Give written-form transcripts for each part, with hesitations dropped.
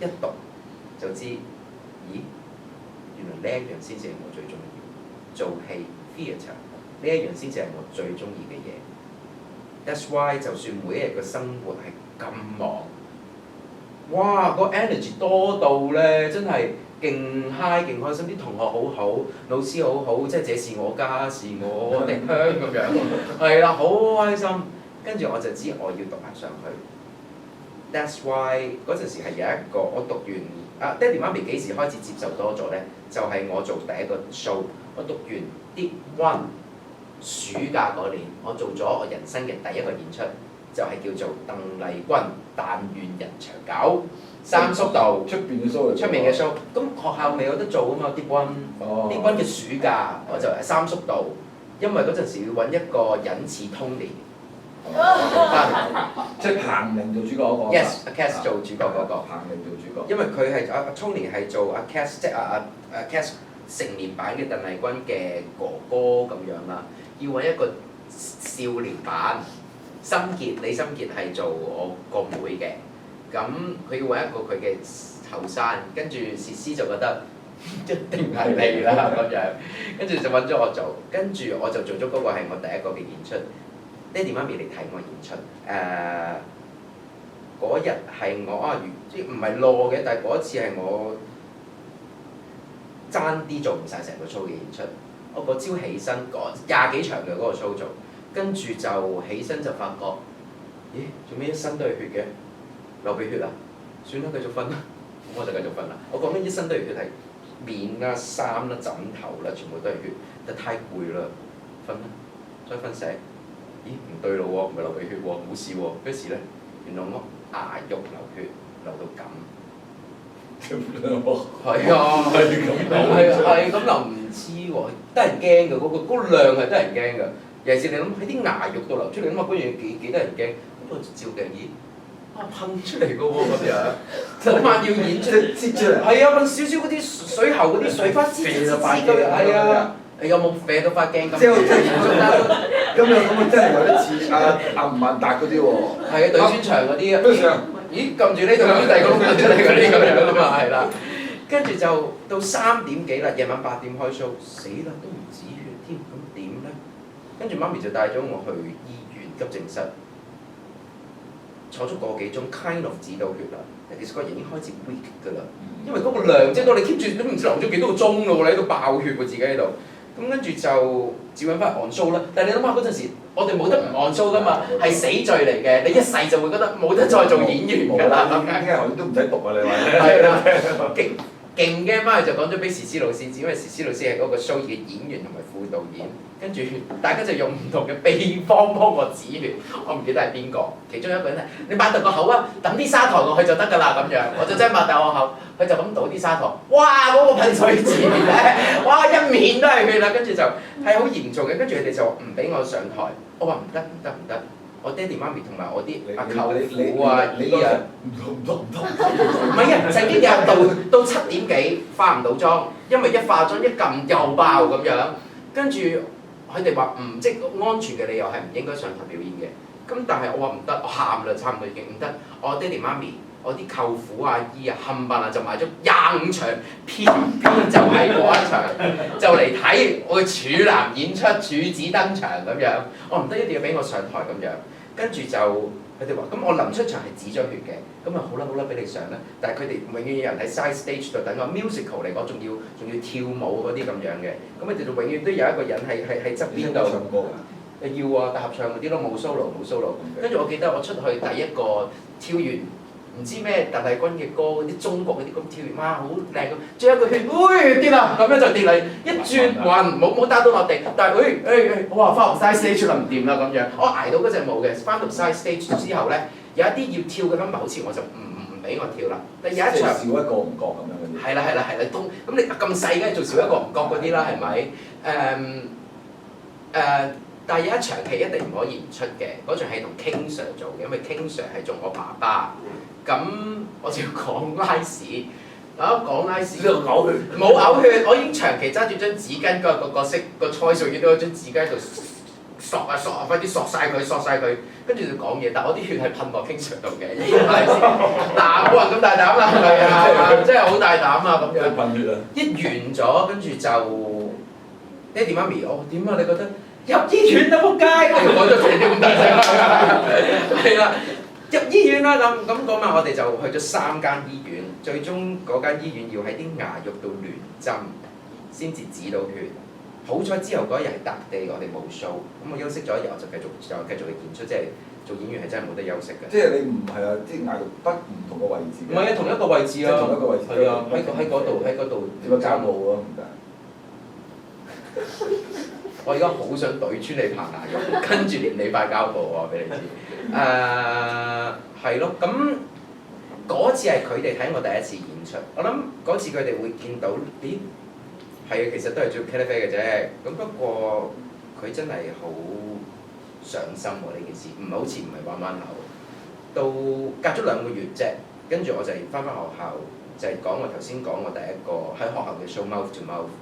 一讀就知，咦，原來呢一樣先至係我最中意做戲 theatre 呢一樣先至係我最中意嘅嘢。That's why 就算每一日嘅生活係咁忙，哇，個 energy 多到咧，真係勁 high 勁開心，啲同學好好，老師好好，即係這是我家，是我的鄉咁樣，係啦，好開心。跟住我就知我要讀埋上去。That's why 嗰陣時係有一個我讀完爹哋媽咪幾時開始接受多咗咧？就係我做第一個 show，我讀完 Deep One 暑假嗰年，我做咗我人生嘅第一個演出，就係叫做鄧麗君但願人長久。三叔道出邊嘅 show 嚟，出面嘅 show，咁學校未有得做啊嘛 Deep One，Deep One 嘅暑假我就喺三叔道，因為嗰陣時要揾一個人似 Tony。即係彭羚做主角嗰個。Yes， 阿 Cass 做主角嗰個。彭羚做主角。因為佢係阿 Tony 係做阿 Cass， 即係阿 Cass 成年版嘅鄧麗君嘅哥哥咁樣啦，要揾一個少年版。心傑李心傑係做我個妹嘅，咁佢要揾一個佢嘅後生，跟住薛詩就覺得一定係你啦咁樣，跟住就揾咗我做，跟住我就做咗嗰個係我第一個嘅演出。爹哋媽咪嚟睇我演出，嗰日係我即唔係落嘅，但係嗰一次係我爭啲做唔晒成個 show 嘅演出。我嗰朝起身20幾場嘅嗰個 show 做，跟住就起身就發覺，咦，做咩一身都係血嘅？流鼻血啊！算啦，繼續瞓啦。咁我就繼續瞓啦。我講緊一身都係血係面啦、衫啦、枕頭啦，全部都係血，但太攰啦，瞓啦，再瞓醒。咦，唔對路喎，唔係流鼻血喎，冇事喎，咩事咧？原來我牙肉流血，流到咁。係啊，係咁流唔知喎，得人驚㗎，嗰量係得人驚㗎。尤其是你諗喺啲牙肉度流出嚟，諗下嗰樣幾得人驚。咁我照鏡，咦，噴出嚟㗎喎咁樣。嗰晚要演出，擠出嚟。係啊，噴少少嗰啲水喉嗰啲水花滋咁，係啊。有冇啡到發鏡咁？即係嚴重啦！咁真係有啲似阿吳孟達嗰啲喎。係啊，對穿牆嗰啲啊。咦，撳住呢度，撳第二個窿出嚟嗰啲咁樣啊嘛，係啦。跟住就到3點幾啦，夜晚8點開 show， 死啦都唔止血添，咁點咧？跟住媽咪就帶咗我去醫院急症室，坐咗個幾鐘 ，kind of 止到血啦。其實個人已經開始 weak 㗎啦，因為嗰個量即係當你 keep 住都唔知流咗幾多個鐘咯喎，你喺度爆血喎自己喺度。咁跟住就照揾翻 on show 啦。但係你諗下嗰陣時，我哋冇得唔 on show 㗎嘛，係死罪嚟嘅。你一世就會覺得冇得再做演員㗎啦。咁啱啱頭都唔使讀啊！你話係啦，勁嘅媽咪就講咗俾時思老師知，因為時思老師係嗰個 show 嘅演員同埋副導演。跟住大家就用唔同嘅秘方幫我止血，我唔記得係邊個。其中一個人係你擘大個口啊，抌啲砂糖落去就得㗎啦咁樣。我就真係擘大個口，佢就咁倒啲砂糖，哇！嗰個噴水池咧，哇！一面都係血啦。跟住就係好嚴重嘅，跟住佢哋就唔俾我上台。我話唔得唔得唔得，我爹哋媽咪同埋我啲阿舅父啊姨啊，唔係啊，曾經有到7點幾化唔到妝，因為一化妝一撳又爆咁樣，跟住。佢哋話唔即安全嘅理由係唔應該上台表演嘅，咁但係我話唔得，我喊啦，差唔多已經唔得。我爹哋媽咪、我啲舅父阿姨啊，冚唪唥就買咗25場，偏就係嗰一場，就嚟睇我嘅處男演出、處子登場咁樣。我唔得，一定要俾我上台咁樣。跟住就佢哋話，咁我臨出場係止咗血嘅，咁啊好啦，俾你上啦。但係佢哋永遠有人喺 side stage 度等我 musical 嚟講，仲要跳舞嗰啲咁樣嘅。咁佢哋就永遠都有一個人喺側邊度。唱歌㗎？要啊，大合唱嗰啲咯，冇 solo。跟住我記得我出去第一個跳完唔知咩鄧麗君嘅歌，嗰啲中國嗰啲咁跳完，哇好靚咁，最後一個血，跌啦，咁樣就跌嚟，一轉暈，冇打到落地，但係我話翻落 side stage 啦唔掂啦咁樣，我捱到嗰隻舞嘅，翻到 side stage 之後咧，有一啲要跳嘅 number 好似我就唔俾我跳啦，但有一場少一個唔覺咁樣嗰啲。係啦，咁你咁細梗係做少一個唔覺嗰啲啦，係咪？但係有一場戲一定唔可以唔出嘅，嗰場戲同 King Sir 做嘅，因為 King Sir 係做我爸爸。咁我就要講拉屎，講拉屎。呢度嘔血？冇嘔血，我已經長期揸住張紙巾個角色個菜數見到有張紙巾喺度索啊，快啲索晒佢，跟住就講嘢。但我啲血係噴落 King Sir 度嘅，但係冇人咁大膽啦，係啊，真係好大膽啊咁樣。噴血啊！一完咗，跟住就爹哋媽咪，點啊？你覺得入醫院啦仆街！我都成啲咁大聲，係啦，入醫院啦咁嗰晚我哋就去咗3間醫院，最終嗰間醫院要喺啲牙肉度亂針先至止到血。好彩之後嗰日係特地，我哋冇 show，咁我休息咗一日，我就繼續去演出，即係做演員係真係冇得休息嘅。即係你唔係啊，啲牙肉不唔同個位置。唔係啊，同一個位置啊。即係同一個位置。係啊，喺嗰度。點解搞冇啊？唔得。我而家好想懟穿你棚牙肉，跟住連你塊膠布喎，俾你知。係咯，咁嗰次係佢哋睇我第一次演出，我諗嗰次佢哋會見到，咦？係啊，其實都係做茄喱啡嘅啫。咁不過佢真係好上心喎呢件事，唔係好似唔係彎彎口。到隔咗2個月啫，跟住我就翻學校，就係講我頭先講我第一個喺學校嘅 show mouth to mouth。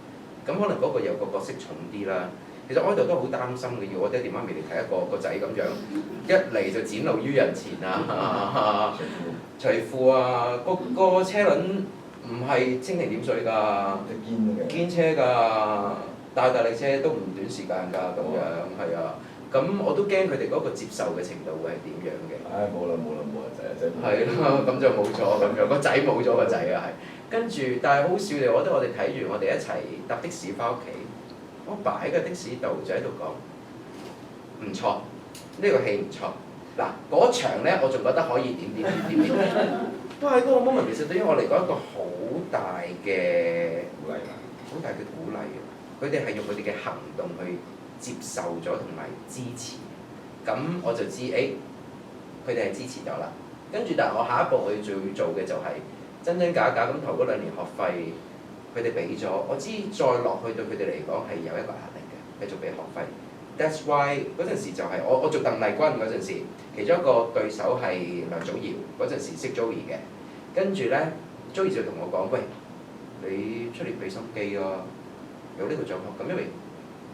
咁可能嗰個有個角色重啲啦。其實我喺度都好擔心嘅，要我爹哋媽咪嚟睇一個仔咁樣，一嚟就展露於人前啊，除褲啊，個車輪唔係蜻蜓點水㗎，堅車㗎，大力車都唔短時間㗎咁樣，係啊。咁我都驚佢哋嗰個接受嘅程度會係點樣嘅？唉，冇啦，仔。係咯，咁就冇咗咁樣，個仔冇咗個仔啊，係。跟住，但係好笑地，我覺得我哋睇完，我哋一齊搭的士翻屋企，我爸喺個的士度就喺度講，唔錯，呢個戲唔錯。嗱，嗰場咧，我仲覺得可以點。哇！喺嗰個 moment 其實對於我嚟講一個好大嘅鼓勵，好大嘅鼓勵啊！佢哋係用佢哋嘅行動去接受咗同埋支持，咁我就知佢哋係支持咗啦。跟住，但係我下一步我要做嘅就係真假咁頭嗰2年學費，佢哋俾咗，我知再落去對佢哋嚟講係有一個壓力嘅，繼續俾學費。That's why 嗰陣時就係我做鄧麗君嗰陣時，其中一個對手係梁祖堯，嗰陣時識 Joey 嘅，跟住咧 Joey 就同我講：喂，你出嚟俾心機啊，有呢個獎學金，因為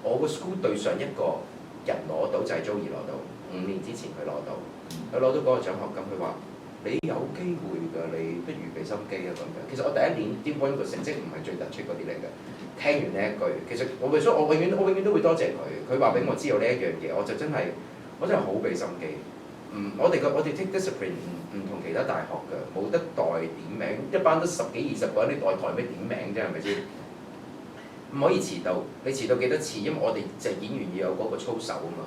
我個 school 對上一個人攞到就係 Joey 攞到，5年之前佢攞到，佢攞到嗰個獎學金，佢話你有機會㗎，你不如俾心機啊咁樣。其實我第一年 D1 個成績唔係最突出嗰啲嚟嘅。聽完呢一句，其實我永遠都會多謝佢。佢話俾我知有呢一樣嘢，我真係好俾心機。我哋 take discipline 唔同其他大學㗎，冇得代點名，一班都10幾20個人，你代咩點名啫？係咪先？唔可以遲到，你遲到幾多次？因為我哋就演員要有嗰個操守啊嘛。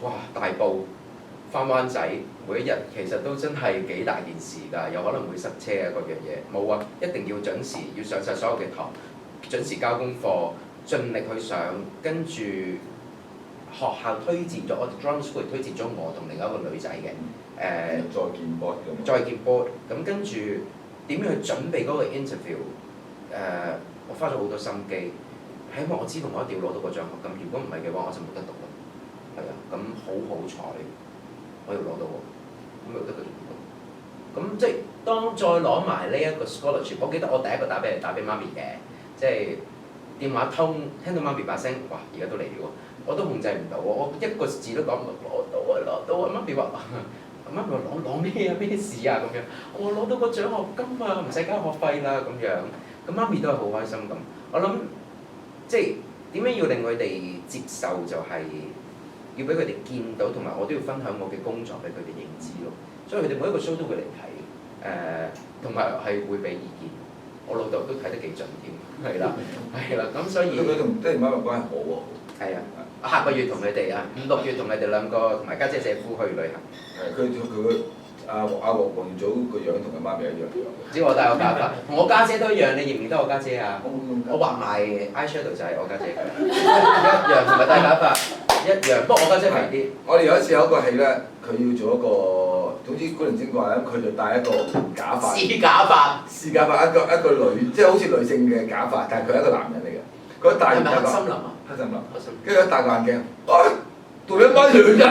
哇！大埔翻灣仔，每一日其實都真係幾大件事㗎，有可能會塞車啊嗰樣嘢。冇啊，一定要準時，要上晒所有嘅堂。準時交功課，盡力去上，跟住學校推薦咗我哋 drama school 推薦咗我同另一個女仔嘅，再見 board 咁跟住點樣去準備嗰個 interview？我花咗好多心機，希望我知道我一定要攞到個獎學金，如果唔係嘅話，我就冇得讀啦。係啊，咁好彩，我要攞到喎，咁咪得繼續讀。咁即係當再攞埋呢一個 scholarship，我記得我第一個打俾媽咪嘅。即係電話通，聽到媽咪把聲，哇！而家都嚟了喎，我都控制唔到喎，我一個字都講唔到，攞到啊！媽咪話攞咩啊？咩事啊？咁樣，我攞到個獎學金啊，唔使交學費啦咁樣，咁媽咪都係好開心咁。我諗即係點樣要令佢哋接受，就係要俾佢哋見到，同埋我都要分享我嘅工作俾佢哋認知咯。所以佢哋每一個 show 都會嚟睇，同埋係會俾意見。我老豆都睇得幾準添，係啦，咁所以佢同爹哋媽咪關係好喎。係啊，下個月同佢哋5、6月同佢哋2個同埋家姐姐夫去旅行。佢阿黃元祖個樣同佢媽咪一樣。只我戴個假髮，同我家姐都一樣，你認唔認得我家姐啊？我畫埋 eyeshadow 就係我家姐嘅，一樣同埋戴假髮一樣，不過我家姐肥啲。我哋有一次有一個戲咧，佢要做一個，總之古靈精怪咧，佢就戴一個假髮。試假髮一個女，即係好似女性嘅假髮，但係佢係一個男人嚟嘅。佢戴完假髮。黑森林啊！黑森林。跟住一戴個眼鏡，同你阿媽一樣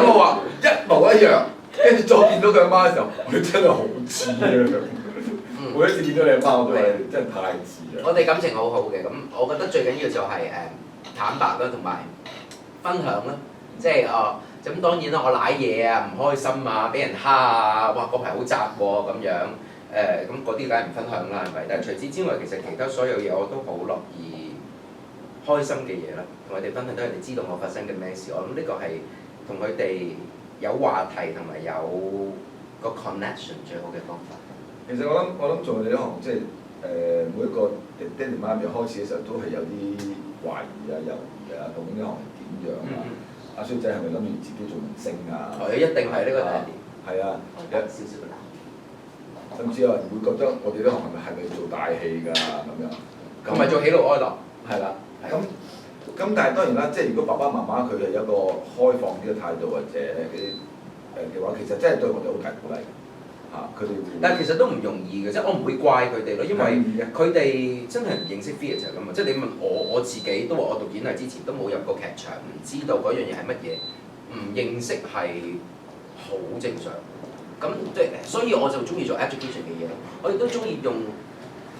我話一模一樣。跟住再見到佢阿媽嘅時候，佢真係好似啊！每一次見到你阿媽，我都係真係太似啦。我哋感情好好嘅，咁我覺得最緊要就係坦白啦，同埋分享啦，即係咁當然啦，我賴嘢啊，唔開心啊，俾人蝦啊，哇嗰排好雜喎咁樣，咁嗰啲梗係唔分享啦，係咪？但係除此之外，其實其他所有嘢我都好樂意開心嘅嘢啦，同佢哋分享，等佢哋知道我發生緊咩事。我諗呢個係同佢哋有話題同埋有個 connection 最好嘅方法。其實我諗做我哋呢行，即係每一個爹哋媽咪開始嘅時候都係有啲懷疑啊、猶豫啊，究竟呢行係點樣啊？阿衰仔係咪諗住自己做明星啊？係一定係呢個第一點。係啊，有少少啦。甚至有人會覺得我哋呢行係咪做大戲㗎咁樣？同埋做喜怒哀樂。係啦，咁但係當然啦，即係如果爸爸媽媽佢係有一個開放啲嘅態度或者嗰啲嘅話，其實真係對我哋好大鼓勵嚇，佢哋。但係其實都唔容易嘅，即係我唔會怪佢哋咯，因為佢哋真係唔認識 theatre 㗎嘛。即係你問我自己都話我讀演藝之前都冇入過劇場，唔知道嗰樣嘢係乜嘢，唔認識係好正常。咁即係所以我就中意做 education 嘅嘢咯。我亦都中意用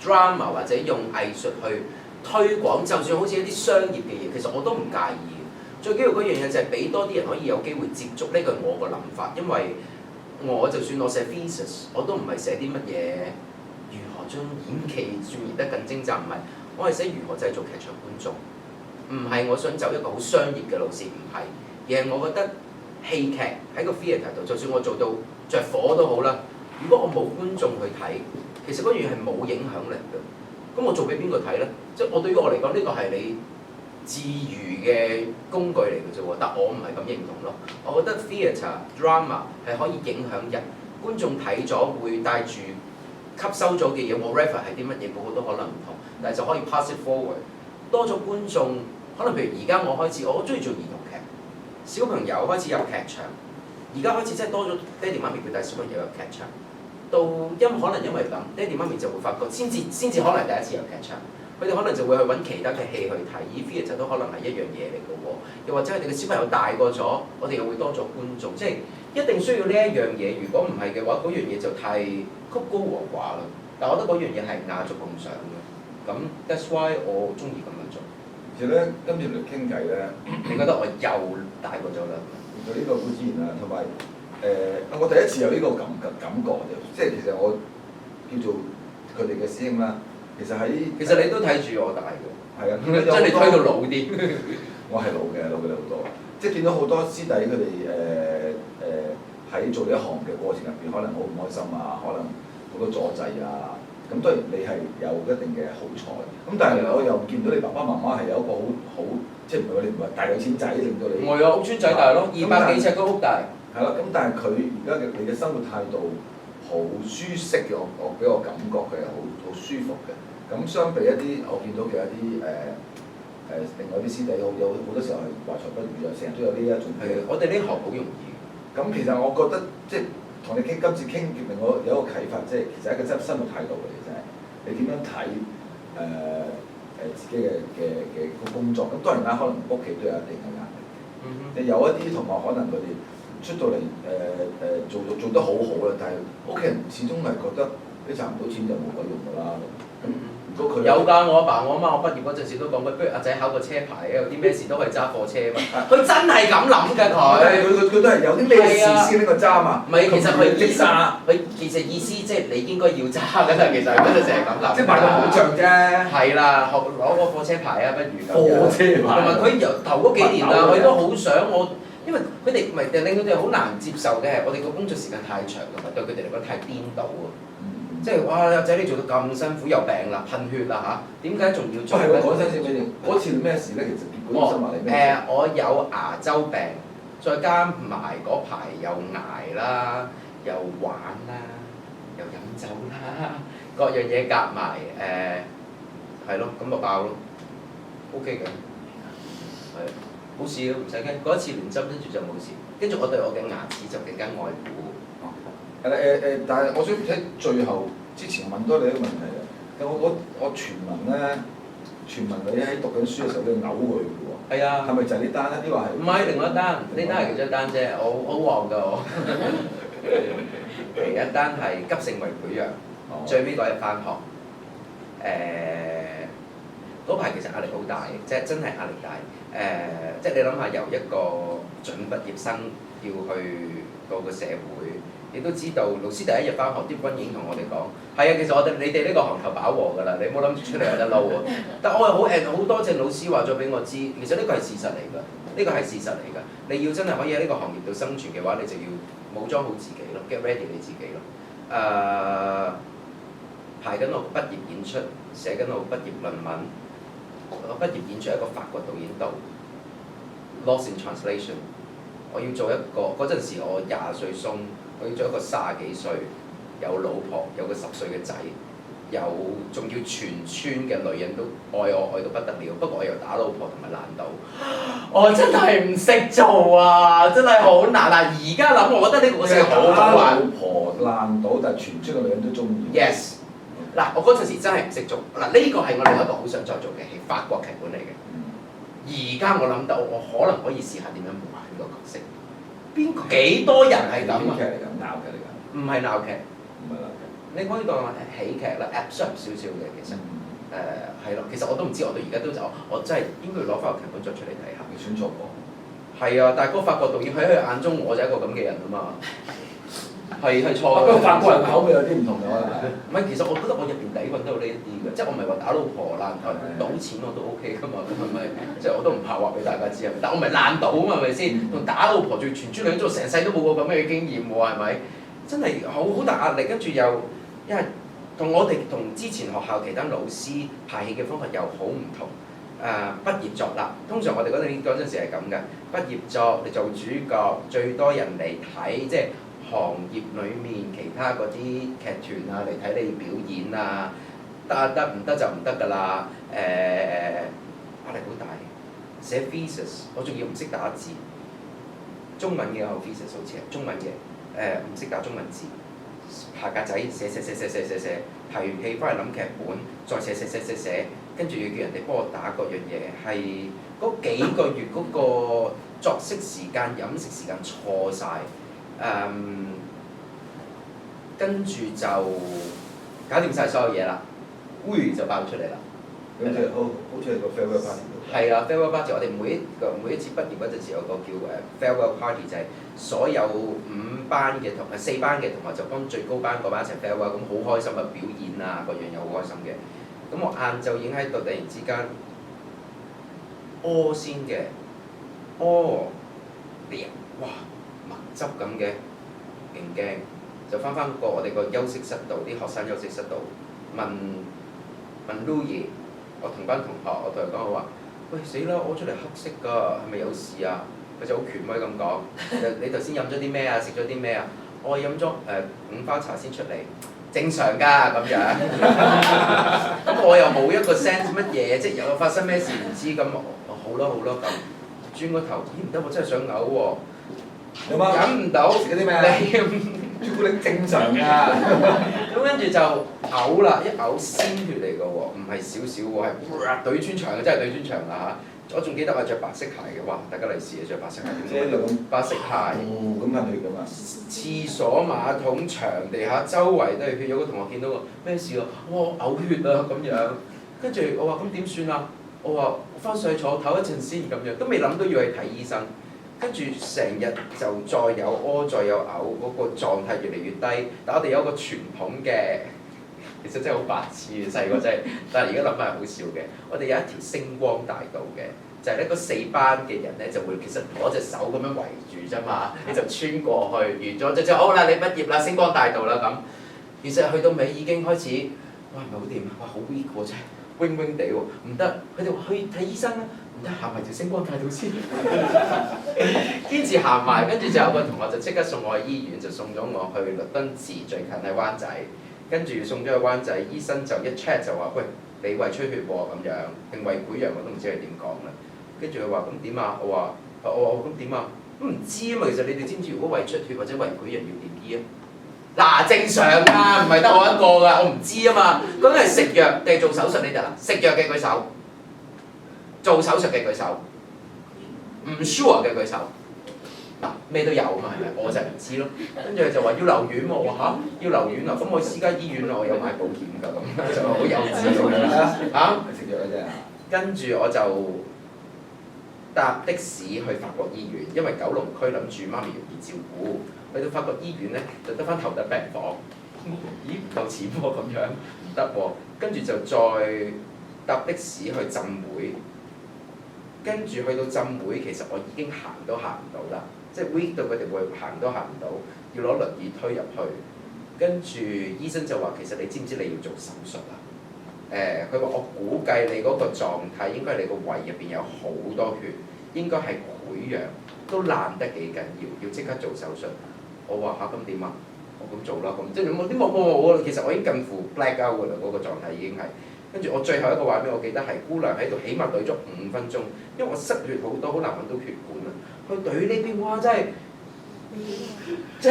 drama 或者用藝術去推廣，就算好似一啲商業嘅嘢，其實我都唔介意。最緊要嗰樣嘢就係俾多啲人可以有機會接觸，呢個係我個諗法。因為我就算我寫 thesis，我都唔係寫啲乜嘢如何將演技轉移得更精湛，唔係，我係寫如何製造劇場觀眾，唔係我想走一個好商業嘅路線，唔係，而係我覺得戲劇喺個 theatre 度，就算我做到着火都好啦，如果我冇觀眾去睇，其實嗰樣嘢係冇影響力嘅。咁我做俾邊個睇咧？即係我對於我嚟講，呢個係你自娛嘅工具嚟嘅啫喎，但我唔係咁認同咯。我覺得 theatre drama 係可以影響人，觀眾睇咗會帶住吸收咗嘅嘢，whatever 係啲乜嘢，個個都可能唔同，但係就可以 pass it forward。多咗觀眾，可能譬如而家我開始，我好中意做兒童劇，小朋友開始有劇場，而家開始真係多咗爹哋媽咪佢帶小朋友有劇場。到可能因為咁，爹哋媽咪就會發覺，先至可能第一次有劇場，佢哋可能就會去揾其他嘅戲去睇，而 theatre 都可能係一樣嘢嚟嘅喎。又或者佢哋嘅小朋友大個咗，我哋又會多咗觀眾，即係一定需要呢一樣嘢。如果唔係嘅話，嗰樣嘢就太曲高和寡啦。但我覺得嗰樣嘢係雅俗共賞嘅，咁 that's why 我中意咁樣做。其實咧，今次嚟傾偈咧，你覺得我又大個咗啦？就呢個固之然啦，同埋。我第一次有呢個感覺啫，即係其實我叫做佢哋嘅師兄啦。其實你都睇住我大嘅。係啊，即係你推到老啲。我係老嘅好多。即係見到好多師弟佢哋喺做呢一行嘅過程入邊，可能好唔開心啊，可能好多阻滯啊。咁當然你係有一定嘅好彩。咁但係我又見到你爸爸媽媽係有一個好，即係唔係話你唔係大有錢仔令到你。我有屋村仔大咯，200幾尺高屋大。係啦，咁但係佢而家嘅你嘅生活態度好舒適嘅，我俾我感覺佢係好舒服嘅。咁相比一啲我見到嘅一啲另外啲師弟，有好多時候係懷才不遇啊，成日都有呢一種。係我哋呢行好容易。咁其實我覺得即係同你今次傾，令我有一個啟發，即係其實係一個真生活態度嚟嘅啫。你點樣睇自己嘅工作？咁當然啦，可能屋企都有一定嘅壓力。你有一啲同學可能佢哋。出到嚟做得好好啦，但係屋企人始終係覺得你賺唔到錢就冇鬼用㗎啦。如果佢有㗎，我阿爸我阿媽我畢業嗰陣時都講過，不如阿仔考個車牌啊，有啲咩事都係揸貨車嘛。佢真係咁諗㗎佢都係有啲咩事先呢個揸嘛。唔係，其實佢其實意思即係你應該要揸㗎啦，其實佢就成日咁諗。即係買個保障啫。係啦，攞個貨車牌啊，不如咁樣。貨車牌。同埋佢由頭嗰幾年啦，佢都好想我。因為佢哋唔係令佢哋好難接受嘅係，我哋個工作時間太長同埋對佢哋嚟講太顛倒啊！即係哇，阿仔你做到咁辛苦又病啦，噴血啦嚇，點解仲要做咧？講真先，嗰次咩事咧？其實結果醫生話你咩？我有牙周病，再加埋嗰排又捱啦，又玩啦，又飲酒啦，各樣嘢夾埋係咯，咁咪爆咯 ，OK 嘅，係。冇事嘅，唔使驚。嗰一次連針，跟住就冇事。跟住我對我嘅牙齒就更加愛護。但係我想喺最後之前問多你一個問題啊。我傳聞咧，你喺讀緊書嘅時候都要嘔佢嘅喎。係啊。係咪就係呢單咧？呢個係唔係另外一單？呢單係其中一單啫。我好旺㗎我。第一單係急性胃潰瘍，最尾嗰日返學。嗰排其實壓力好大嘅，即係真係壓力大。即係你諗下，由一個準畢業生要去到個社會，你都知道老師第一日翻學，啲軍已經同我哋講：係啊，其實你哋呢個行頭飽和㗎啦，你唔好諗住出嚟有得撈喎。但我係好多謝老師話咗俾我知，其實呢個係事實嚟㗎，呢個係事實嚟㗎。你要真係可以喺呢個行業度生存嘅話，你就要武裝好自己咯 ，get ready 你自己咯。排緊我畢業演出，寫緊我畢業論文。我畢業演出係一個法國導演度 Lost in Translation。我要做一個嗰陣時，我20歲鬆，我要做一個30幾歲，有老婆，有個10歲嘅仔，仲要全村嘅女人都愛我愛到不得了。不過我又打老婆同埋爛賭，我真係唔識做啊！真係好難啊！而家諗，我覺得呢個真係好好玩。老婆爛賭，但係全村嘅女人都中意。Yes。嗱，我嗰陣時真係唔識做。嗱，呢個係我另一個好想再做嘅戲，法國劇本嚟嘅。而家我諗到，我可能可以試下點樣模仿呢個角色。幾多人係咁啊？喜劇嚟㗎，鬧劇嚟㗎。唔係鬧劇。唔係鬧劇。你可以講係喜劇啦 absurd 少少嘅其實。係咯，其實我都唔知，我到而家都我真係應該要攞翻個劇本再出嚟睇下。你選錯過。係啊，但係嗰個法國導演喺佢眼中，我就係一個咁嘅人啊嘛。係錯嘅。不過法國人口味有啲唔同㗎可能。唔係，其實我覺得我入邊底蘊都有呢一啲嘅，即係我唔係話打老婆爛台賭錢我都 OK 㗎嘛，咁係咪？即係我都唔怕話俾大家知係咪？但我唔係爛賭啊嘛，係咪先？同打老婆最全村女做成世都冇過咁嘅經驗喎，係咪？真係好大壓力，跟住又因為我哋同之前學校其他老師排戲嘅方法又好唔同。畢業作啦，通常我哋嗰陣時係咁嘅，畢業作你做主角，最多人嚟睇，即係行業裡面其他嗰啲劇團啊嚟睇你表演啊，得唔得就唔得㗎啦。壓力好大，寫 thesis 我仲要唔識打字，中文嘅有 thesis 好似係中文嘅，唔識打中文字，下格仔寫，排完戲翻嚟諗劇本，再寫，跟住要叫人哋幫我打各樣嘢，係嗰幾個月嗰個作息時間、飲食時間錯晒。跟住就搞掂晒所有嘢啦，就爆出嚟啦。好似係個 farewell party。係啦 farewell party 我哋每一次畢業嗰陣時有個叫farewell party， 就係所有4班嘅同學就幫最高班嗰班一齊 farewell， 咁好開心啊，表演啊各樣又好開心嘅。咁我晏晝已經喺度，突然之間屙先嘅，哇墨汁咁嘅，勁驚，就翻過我哋個休息室度，啲學生休息室度問 Louis， 我同班同學，我同佢講我話，喂死啦，屙出嚟黑色㗎，係咪有事啊？佢就好權威咁講，你頭先飲咗啲咩啊？食咗啲咩啊？我飲咗5花茶先出嚟。正常㗎咁樣，咁我又冇一個 sense 乜嘢，即係有發生咩事唔知咁，好咯咁，轉個頭，唔得，我真係想嘔喎，忍唔到，食嗰啲咩？朱古力正常㗎，咁跟住就嘔啦，一嘔鮮血嚟㗎喎，唔係少少喎，係對穿牆嘅，真係對穿牆啦嚇。我仲記得我着白色鞋嘅，哇！大家嚟試下着白色鞋點樣？白色鞋，咁噴血㗎嘛？廁所馬桶牆地下周圍都係血，有個同學見到我咩事啊？我嘔血啊咁樣，跟住我話咁點算啊？我話翻上去坐唞一陣先咁樣，都未諗到要去睇醫生，跟住成日就再有屙再有嘔，嗰個狀態越嚟越低。但我哋有個傳統嘅。其實真係好白痴嘅，細個真係，但係而家諗翻係好笑嘅。我哋有一條星光大道嘅，就係咧嗰4班嘅人咧就會其實攞隻手咁樣圍住啫嘛，你就穿過去，完咗就好啦，你畢業啦，星光大道啦咁。其實去到尾已經開始，哇唔係好掂啊，哇好 weak 喎真係，wing wing 地喎，唔得，佢哋話去睇醫生啦，唔得行埋條星光大道先，堅持行埋，跟住就有個同學就即刻送我去醫院，就送咗我去律敦治最近喺灣仔。跟住送咗去灣仔，醫生就一 check 就話：喂，你胃出血喎咁樣，定胃潰瘍我都唔知佢點講啦。跟住佢話：咁點啊？我話咁點啊？都唔知啊嘛。其實你哋知唔知如果胃出血或者胃潰瘍要點醫啊？嗱，正常㗎，唔係得我一個㗎，我唔知啊嘛。究竟係食藥定係做手術呢？就啦，食藥嘅舉手，做手術嘅舉手，唔 sure 嘅舉手。嗱，咩都有啊嘛，係咪？我就唔知咯。跟住就話要留院喎，我話嚇要留院啊，咁我私家醫院啊，我有買保險㗎，咁就好幼稚咁樣嚇。食藥嘅啫。跟住我就搭的士去法國醫院，因為九龍區諗住媽咪容易照顧，去到法國醫院咧就得翻頭等病房，咦唔夠錢喎咁樣，唔得喎，跟住就再搭的士去浸會，跟住去到浸會其實我已經行都行唔到啦，即係 week 到佢哋會行都行唔到，要攞輪椅推入去，跟住醫生就話其實你知唔知你要做手術啊？佢話我估計你嗰個狀態應該係你個胃入邊有好多血，應該係潰瘍，都爛得幾緊要即刻做手術。我話嚇咁點啊？我咁做啦，咁即係冇，其實我已經近乎 black out 㗎啦，嗰個狀態已經係。跟住我最後一個畫面，我記得係姑娘喺度，起碼對咗5分鐘，因為我失血好多，好難揾到血管啊。佢對呢邊哇，真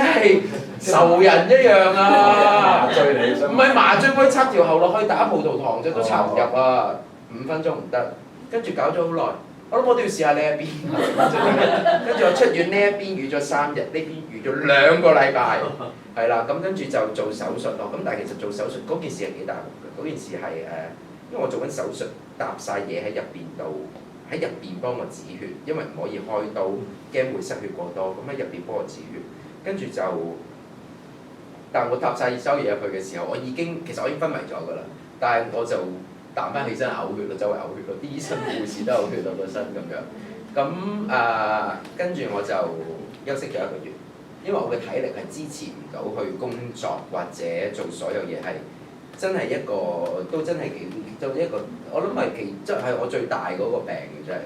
係仇人一樣啊！麻醉你，唔係麻醉，可以插條喉落去打葡萄糖啫，都插唔入啊！5分鐘唔得，跟住搞咗好耐，我諗我都要試下呢一邊。跟住我出院呢一邊預咗3日，呢邊預咗2個禮拜，係啦，咁跟住就做手術咯。咁但係其實做手術嗰件事係幾大鑊嘅，嗰件事係因為我做緊手術，搭晒嘢喺入邊度。喺入邊幫我止血，因為唔可以開刀，驚會失血過多，咁喺入邊幫我止血，跟住就，但我搭晒所有嘢入去嘅時候，其實我已經昏迷咗㗎啦，但係我就彈翻起身嘔血咯，周圍嘔血咯，啲醫生護士都有血到個身咁樣，咁跟住我就休息咗1個月，因為我嘅體力係支持唔到去工作或者做所有嘢係。真係一個都真係就一個，我諗係即係我最大嗰個病嘅真係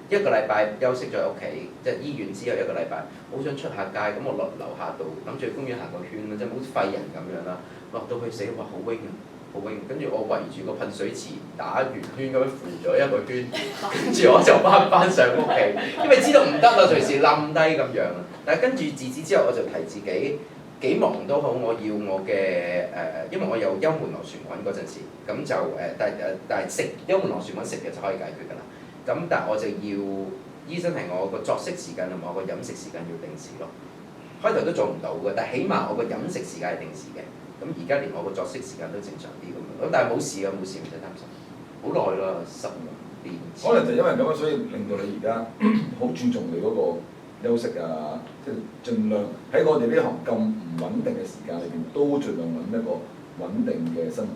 1個禮拜休息咗喺屋企，即係醫院之後1個禮拜，好想出下街，咁我落樓下度諗住去公園行個圈啦，即係好似廢人咁樣啦，落到去死哇好 wing 啊，好 wing，跟住我圍住個噴水池打圓圈咁樣扶咗1個圈，跟住我就翻上屋企，因為知道唔得啦，隨時冧低咁樣。但係跟住自此之後我就提自己。幾忙都好，我要我嘅因為我有幽門螺旋菌嗰陣時，咁就但係食幽門螺旋菌食嘅就可以解決㗎啦。咁但係我就要醫生係我個作息時間同埋我個飲食時間要定時咯。開頭都做唔到嘅，但係起碼我個飲食時間係定時嘅。咁而家連我個作息時間都正常啲咁樣。咁但係冇事㗎，冇事唔使擔心。好耐啦，10年。可能就因為咁樣，所以令到你而家好注重你嗰個休息啊，即係盡量喺我哋呢行咁唔穩定嘅時間裏邊，都盡量揾一個穩定嘅生活。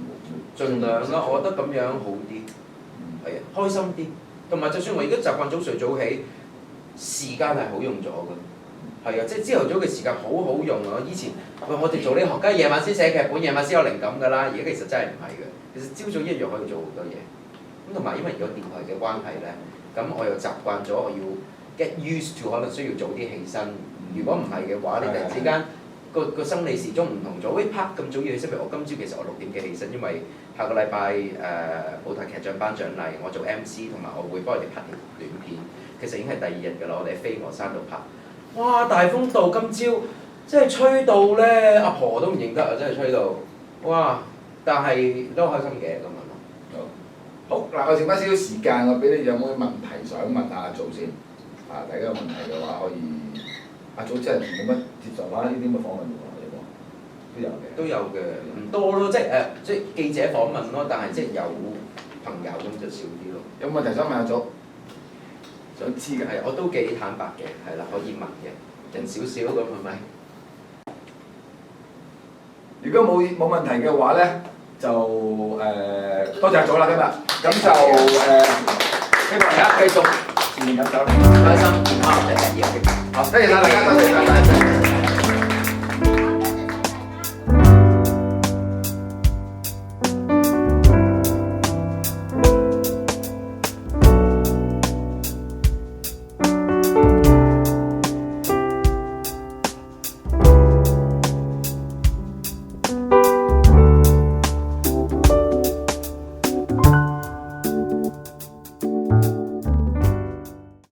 盡量啦，我覺得咁樣好啲，係啊，開心啲。同埋就算我而家習慣早睡早起，時間係好用咗㗎。係啊，即係朝頭早嘅時間好好用啊！以前我哋做呢行，梗係夜晚先寫劇本，夜晚先有靈感㗎啦。而家其實真係唔係嘅，其實朝早一樣可以做好多嘢。咁同埋因為有電台嘅關係咧，咁我又習慣咗我要get used to 可能需要早啲起身，如果唔係嘅話，你突然之間個生理時鐘唔同咗，喂啪咁早要起身，譬如我今朝其實我6點幾起身，因為下個禮拜舞台劇獎頒獎禮，我做 MC 同埋我會幫佢哋拍條短片，其實已經係第2日㗎啦，我哋喺飛鵝山度拍，哇大風度今朝真係吹到咧，阿婆都唔認得啊，真係吹到，哇！但係都開心嘅咁樣咯。好嗱，我剩翻少少時間，我俾你有冇問題想問下阿祖先？大家有問題嘅話可以，阿祖真係冇乜接受翻呢啲咁嘅訪問喎，有冇？都有嘅，唔多咯，即係記者訪問咯，但係即係有朋友咁就少啲咯。有冇問題想問阿祖？想知嘅係，我都幾坦白嘅，係啦，可以問嘅，人少少咁係咪？如果冇問題嘅話咧，就多謝阿祖啦今日，咁就希望大家繼續。開心，健康，日日要。好，多謝晒大家，多謝晒大家。